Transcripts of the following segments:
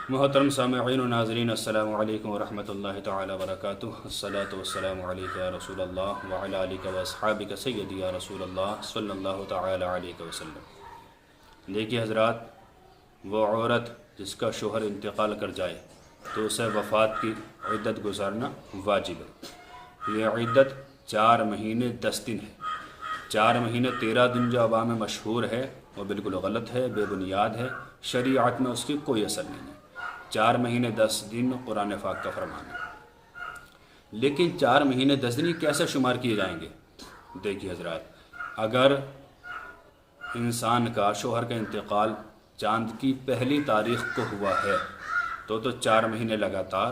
محترم سامعین و ناظرین، السلام علیکم ورحمۃ اللہ تعالی وبرکاتہ۔ الصلاۃ والسلام علیک یا رسول اللہ وعلی آلک و اصحابک سیدی یا رسول اللہ صلی اللہ تعالی علیہ وسلم۔ دیکھیے حضرات، وہ عورت جس کا شوہر انتقال کر جائے تو اسے وفات کی عدت گزارنا واجب ہے۔ یہ عدت 4 مہینے 10 دن ہے۔ 4 مہینے 13 دن جو عوام میں مشہور ہے وہ بالکل غلط ہے، بے بنیاد ہے، شریعت میں اس کی کوئی اثر نہیں ہے۔ 4 مہینے 10 دن قرآن پاک کا فرمان ہے، لیکن 4 مہینے 10 دن کیسے شمار کیے جائیں گے؟ دیکھیے حضرات، اگر انسان کا شوہر کا انتقال چاند کی پہلی تاریخ کو ہوا ہے تو 4 مہینے لگاتار،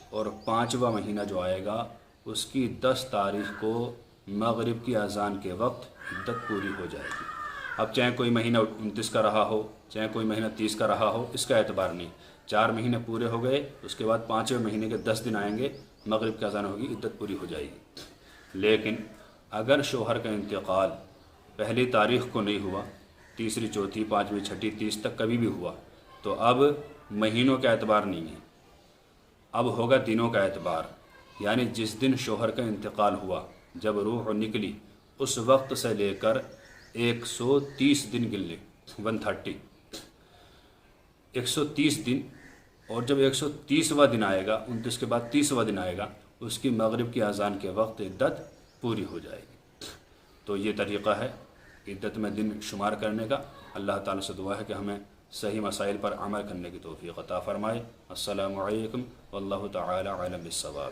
اور 5واں مہینہ جو آئے گا اس کی 10 تاریخ کو مغرب کی اذان کے وقت عدت پوری ہو جائے گی۔ اب چاہے کوئی مہینہ 29 کا رہا ہو، چاہے کوئی مہینہ 30 کا رہا ہو، اس کا اعتبار نہیں۔ 4 مہینے پورے ہو گئے، اس کے بعد 5ویں مہینے کے 10 دن آئیں گے، مغرب کی اذان ہوگی، عدت پوری ہو جائے گی۔ لیکن اگر شوہر کا انتقال پہلی تاریخ کو نہیں ہوا، تیسری، چوتھی، 5ویں، 6ٹھی، 30 تک کبھی بھی ہوا، تو اب مہینوں کا اعتبار نہیں ہے، اب ہوگا دنوں کا اعتبار۔ یعنی جس دن شوہر کا انتقال ہوا، جب روح نکلی، اس وقت سے لے کر 130 دن گن لیں، 130 دن، اور جب 130واں دن آئے گا، 29 کے بعد 30واں دن آئے گا، اس کی مغرب کی اذان کے وقت عدت پوری ہو جائے گی۔ تو یہ طریقہ ہے عدت میں دن شمار کرنے کا۔ اللہ تعالیٰ سے دعا ہے کہ ہمیں صحیح مسائل پر عمل کرنے کی توفیق عطا فرمائے۔ السلام علیکم واللہ تعالی عالم بالصواب۔